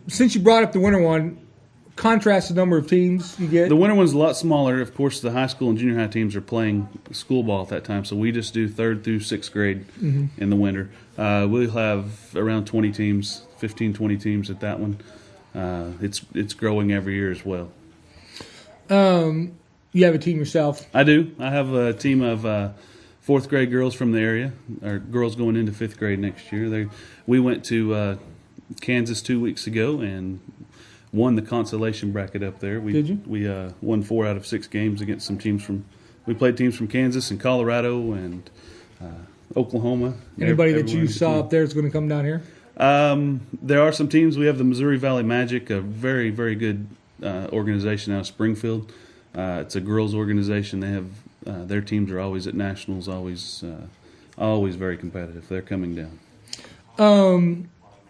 Since you brought up the winter one, contrast the number of teams you get. The winter one's a lot smaller. Of course, the high school and junior high teams are playing school ball at that time, so we just do 3rd through 6th grade in the winter. We'll have around 20 teams, 15, 20 teams at that one. It's growing every year as well. You have a team yourself? I do. I have a team of 4th grade girls from the area, or girls going into 5th grade next year. We went to Kansas 2 weeks ago and won the consolation bracket up there. Did you? We won 4 out of 6 games against some teams we played teams from Kansas and Colorado and Oklahoma. Anybody that you saw up there is going to come down here? There are some teams. We have the Missouri Valley Magic, a very, very good organization out of Springfield. It's a girls' organization. They have their teams are always at nationals, always very competitive. They're coming down.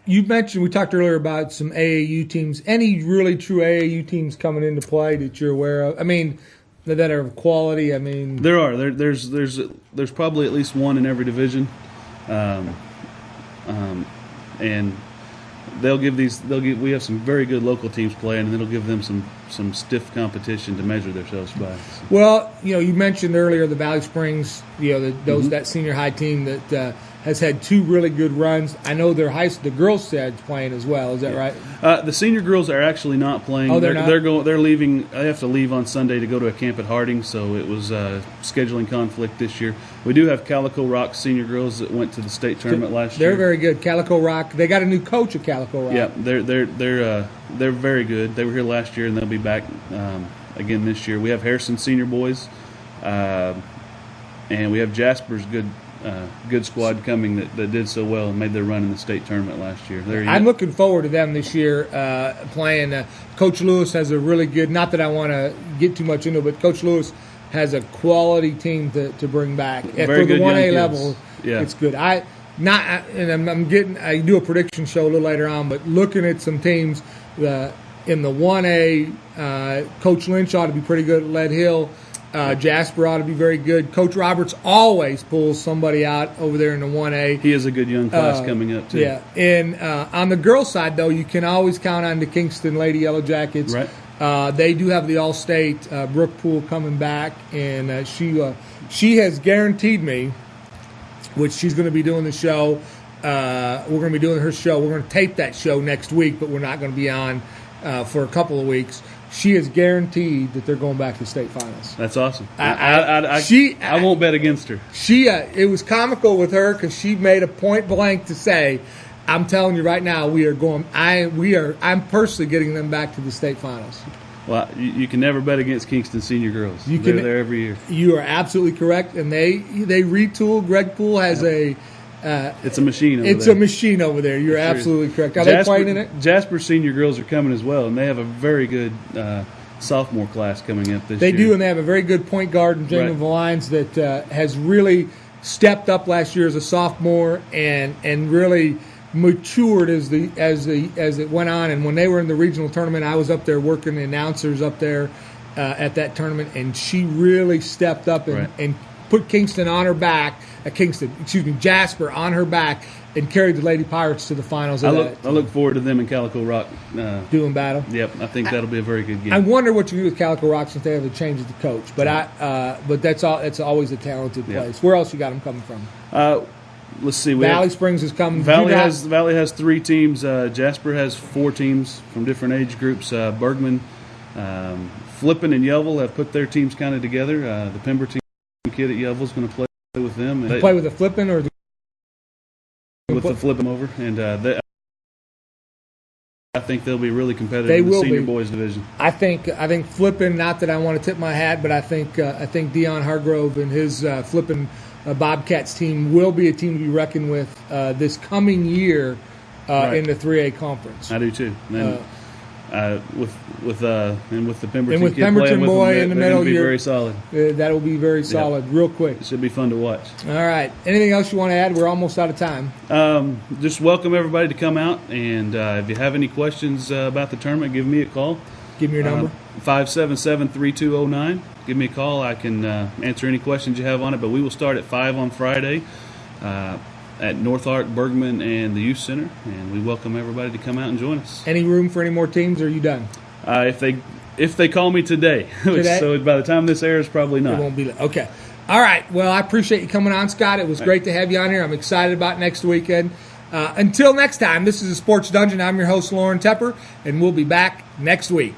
You mentioned, we talked earlier about some AAU teams. Any really true AAU teams coming into play that you're aware of? I mean, that are of quality. I mean, there are. There's probably at least one in every division, and we have some very good local teams playing, and it'll give them some stiff competition to measure themselves by. Well, you mentioned earlier the Valley Springs, that senior high team that has had 2 really good runs. I know the girls' side's playing as well. Is that right? The senior girls are actually not playing. Oh, they're not? They're leaving. They have to leave on Sunday to go to a camp at Harding, so it was scheduling conflict this year. We do have Calico Rock senior girls that went to the state tournament last year. They're very good. Calico Rock. They got a new coach at Calico Rock. Yeah, they're very good. They were here last year, and they'll be back again this year. We have Harrison senior boys, and we have Jasper's good squad coming that did so well and made their run in the state tournament last year. I'm looking forward to them this year playing. Coach Lewis has a really good, not that I want to get too much into it, but Coach Lewis has a quality team to bring back. For the 1A level, it's good. I do a prediction show a little later on, but looking at some teams in the 1A, Coach Lynch ought to be pretty good at Lead Hill. Jasper ought to be very good. Coach Roberts always pulls somebody out over there in the 1A. He has a good young class coming up, too. Yeah. And on the girls' side, though, you can always count on the Kingston Lady Yellow Jackets. Right. They do have the All-State Brooke Poole coming back, and she has guaranteed me, which she's going to be doing the show. We're going to be doing her show. We're going to tape that show next week, but we're not going to be on for a couple of weeks. She is guaranteed that they're going back to state finals. That's awesome. I won't bet against her. It was comical with her because she made a point blank to say, "I'm telling you right now, we are going. I'm personally getting them back to the state finals." Well, you can never bet against Kingston senior girls. They're there every year. You are absolutely correct, and they retool. Greg Poole has it's a machine over there. It's a machine over there. You're absolutely correct. Are they playing in it? Jasper senior girls are coming as well, and they have a very good sophomore class coming up this year. They do, and they have a very good point guard in Jamie Valines that has really stepped up last year as a sophomore and really matured as it went on. And when they were in the regional tournament, I was up there working the announcers up there at that tournament, and she really stepped up and put Kingston on her back. Jasper on her back and carried the Lady Pirates to the finals. I look forward to them in Calico Rock doing battle. Yep, I think that'll be a very good game. I wonder what you do with Calico Rock since they have to change the coach. But but that's all. It's always a talented place. Where else you got them coming from? Let's see. Valley Springs is coming. Valley has 3 teams. Jasper has 4 teams from different age groups. Bergman, Flippin, and Yelville have put their teams kind of together. The Pemberton kid at Yelville is going to play with them. They play with the Flippin or with the Flippin over, and I think they'll be really competitive in the senior boys division. I think Flippin. Not that I want to tip my hat, but I think Dion Hargrove and his Flippin Bobcats team will be a team to be reckoned with this coming year in the 3A conference. I do too. With the Pemberton kid Pemberton boy in the middle, be very solid. That will be very solid, real quick. It should be fun to watch. All right. Anything else you want to add? We're almost out of time. Just welcome everybody to come out, and if you have any questions about the tournament, give me a call. Give me your number. 577-3209. Give me a call. I can answer any questions you have on it. But we will start at 5 on Friday. at North Ark, Bergman, and the Youth Center, and we welcome everybody to come out and join us. Any room for any more teams, or are you done? If they call me today, so by the time this airs, probably not. It won't be. Okay. All right. Well, I appreciate you coming on, Scott. It was great to have you on here. I'm excited about next weekend. Until next time, this is the Sports Dungeon. I'm your host, Lauren Tepper, and we'll be back next week.